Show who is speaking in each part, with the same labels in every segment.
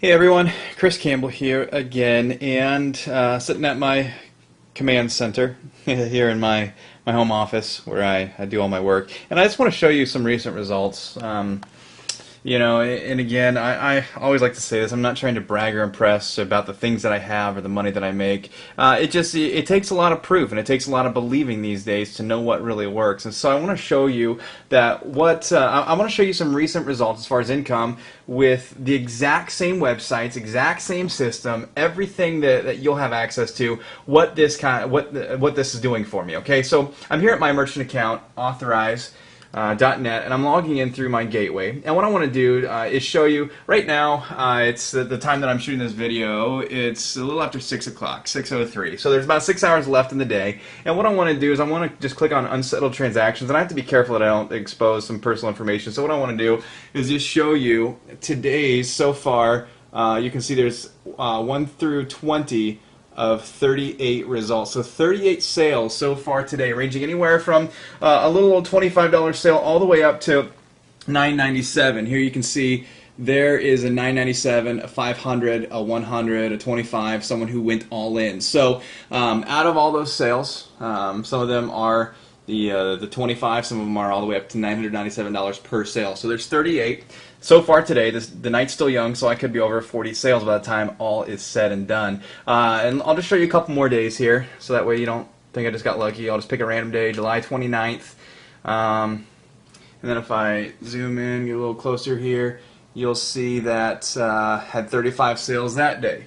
Speaker 1: Hey everyone, Chris Campbell here again, and sitting at my command center here in my home office where I do all my work. And I just want to show you some recent results. And again, I always like to say this. I'm not trying to brag or impress about the things that I have or the money that I make. It takes a lot of proof and it takes a lot of believing these days to know what really works. And so I want to show you that I want to show you some recent results as far as income with the exact same websites, exact same system, everything that you'll have access to. What this is doing for me. Okay, so I'm here at my merchant account, authorize. .net, and I'm logging in through my gateway. And what I want to do is show you right now. It's the time that I'm shooting this video. It's a little after 6 o'clock, 6:03. So there's about 6 hours left in the day. And what I want to do is I want to just click on unsettled transactions, and I have to be careful that I don't expose some personal information. So what I want to do is just show you today's so far. You can see there's 1 through 20 of 38 results. So 38 sales so far today, ranging anywhere from a little old $25 sale all the way up to $9.97. Here you can see there is a $9.97, a $500, a $100, a $25, someone who went all in. So out of all those sales, some of them are the 25, some of them are all the way up to $997 per sale. So there's 38 so far today. The night's still young, so I could be over 40 sales by the time all is said and done. And I'll just show you a couple more days here, so that way you don't think I just got lucky. I'll just pick a random day, July 29th. And then if I zoom in, get a little closer here, you'll see that had 35 sales that day.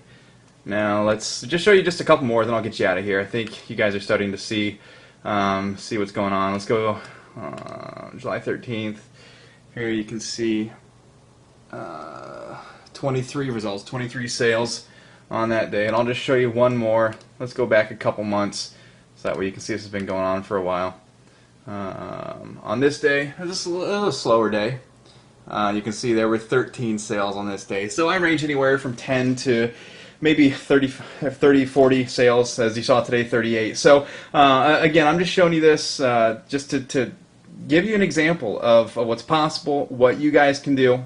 Speaker 1: Now let's just show you just a couple more, then I'll get you out of here. I think you guys are starting to see what's going on. Let's go July 13th. Here you can see 23 results, 23 sales on that day. And I'll just show you one more. Let's go back a couple months so that way you can see this has been going on for a while. On this day, this is a little slower day. You can see there were 13 sales on this day. So I range anywhere from 10 to maybe 30, 40 sales, as you saw today, 38. So again, I'm just showing you this just to give you an example of what's possible, what you guys can do.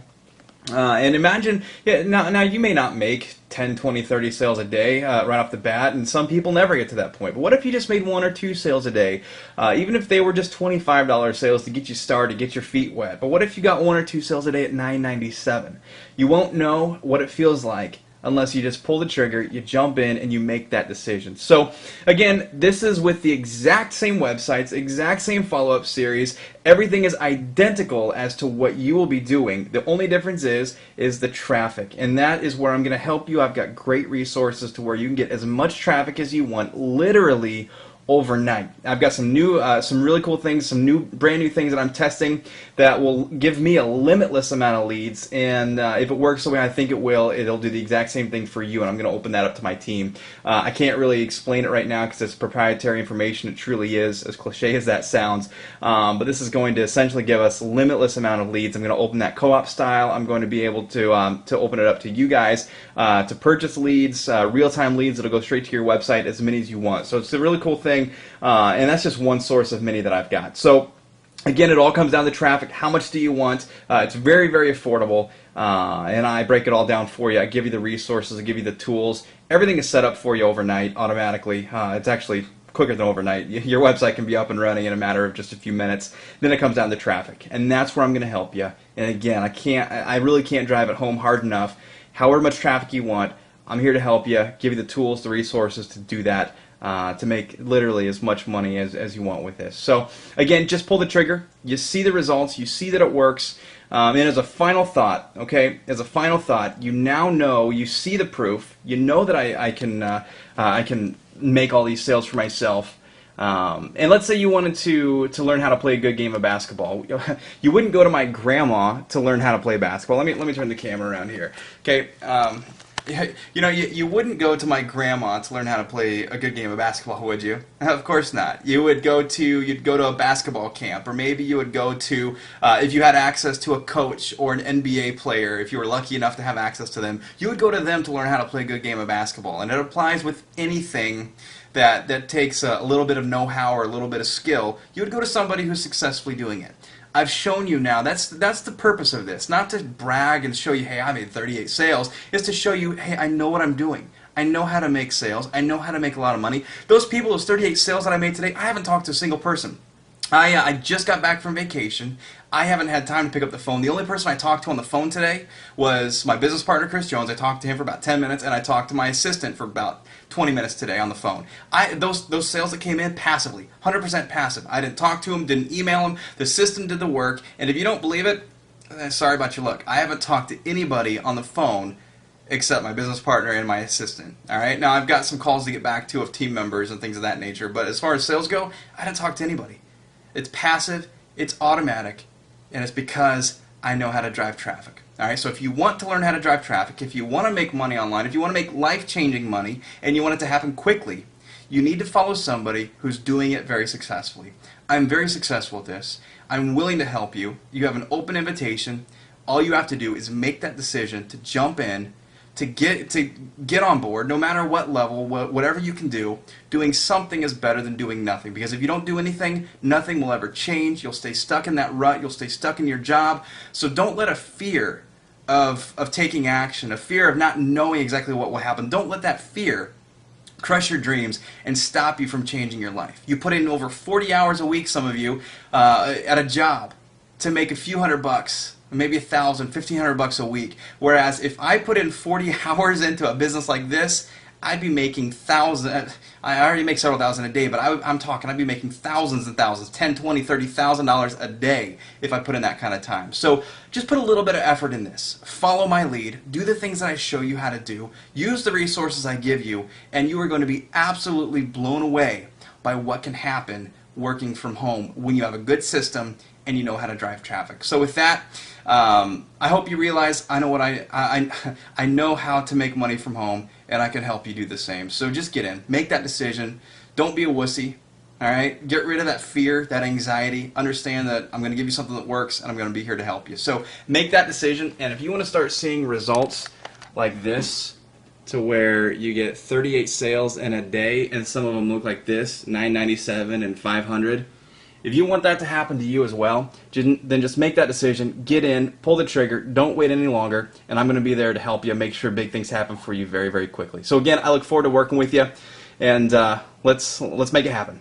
Speaker 1: And imagine, now you may not make 10, 20, 30 sales a day right off the bat, and some people never get to that point. But what if you just made 1 or 2 sales a day, even if they were just $25 sales to get you started, get your feet wet? But what if you got 1 or 2 sales a day at $9.97? You won't know what it feels like unless you just pull the trigger, you jump in, and you make that decision. So again, this is with the exact same websites, exact same follow-up series. Everything is identical as to what you will be doing. The only difference is the traffic, and that is where I'm going to help you. I've got great resources to where you can get as much traffic as you want, literally overnight. I've got some new, some really cool things, some brand new things that I'm testing that will give me a limitless amount of leads. And if it works the way I think it will, it'll do the exact same thing for you. And I'm going to open that up to my team. I can't really explain it right now because it's proprietary information. It truly is, as cliche as that sounds. But this is going to essentially give us a limitless amount of leads. I'm going to open that co-op style. I'm going to be able to open it up to you guys to purchase leads, real-time leads that'll go straight to your website, as many as you want. So it's a really cool thing. And that's just one source of many that I've got. So again, it all comes down to traffic. How much do you want? It's very, very affordable, and I break it all down for you. I give you the resources, I give you the tools. Everything is set up for you overnight, automatically. It's actually quicker than overnight. Your website can be up and running in a matter of just a few minutes. Then it comes down to traffic, and that's where I'm going to help you. And again, I really can't drive it home hard enough. However much traffic you want, I'm here to help you, give you the tools, the resources to do that. To make literally as much money as you want with this. So again, just pull the trigger. You see the results. You see that it works. And as a final thought, okay, as a final thought, you now know, you see the proof. You know that I can make all these sales for myself. And let's say you wanted to learn how to play a good game of basketball. You wouldn't go to my grandma to learn how to play basketball. Let me turn the camera around here. Okay. You wouldn't go to my grandma to learn how to play a good game of basketball, would you? Of course not. You'd go to a basketball camp, or maybe you would go to, if you had access to a coach or an NBA player, if you were lucky enough to have access to them, you would go to them to learn how to play a good game of basketball. And it applies with anything that takes a little bit of know-how or a little bit of skill. You would go to somebody who's successfully doing it. I've shown you now. That's the purpose of this. Not to brag and show you, hey, I made 38 sales. It's to show you, hey, I know what I'm doing. I know how to make sales. I know how to make a lot of money. Those people, those 38 sales that I made today, I haven't talked to a single person. I just got back from vacation. I haven't had time to pick up the phone. The only person I talked to on the phone today was my business partner, Chris Jones. I talked to him for about 10 minutes, and I talked to my assistant for about 20 minutes today on the phone. Those sales that came in passively, 100% passive. I didn't talk to him, didn't email him. The system did the work, and if you don't believe it, sorry about your luck. I haven't talked to anybody on the phone except my business partner and my assistant. All right. Now I've got some calls to get back to of team members and things of that nature, but as far as sales go, I didn't talk to anybody. It's passive, it's automatic, and it's because I know how to drive traffic. All right, so if you want to learn how to drive traffic, if you want to make money online, if you want to make life-changing money, and you want it to happen quickly, you need to follow somebody who's doing it very successfully. I'm very successful at this. I'm willing to help you. You have an open invitation. All you have to do is make that decision to jump in, to get on board, no matter what level, whatever you can do. Doing something is better than doing nothing, because if you don't do anything, nothing will ever change. You'll stay stuck in that rut. You'll stay stuck in your job. So don't let a fear of taking action, a fear of not knowing exactly what will happen, don't let that fear crush your dreams and stop you from changing your life. You put in over 40 hours a week, some of you, at a job to make a few $100, maybe $1,000, $1,500 a week. Whereas if I put in 40 hours into a business like this, I'd be making thousands. I already make several thousand a day, but I'm talking I'd be making thousands and thousands, $10, $20, $30,000 a day if I put in that kind of time. So just put a little bit of effort in this. Follow my lead. Do the things that I show you how to do. Use the resources I give you, and you are going to be absolutely blown away by what can happen working from home when you have a good system and you know how to drive traffic. So with that, I hope you realize I know what I know how to make money from home, and I can help you do the same. So just get in, make that decision. Don't be a wussy. All right, get rid of that fear, that anxiety. Understand that I'm going to give you something that works, and I'm going to be here to help you. So make that decision, and if you want to start seeing results like this, to where you get 38 sales in a day, and some of them look like this, 997 and 500. If you want that to happen to you as well, then just make that decision, get in, pull the trigger, don't wait any longer, and I'm going to be there to help you make sure big things happen for you very, very quickly. So again, I look forward to working with you, and let's make it happen.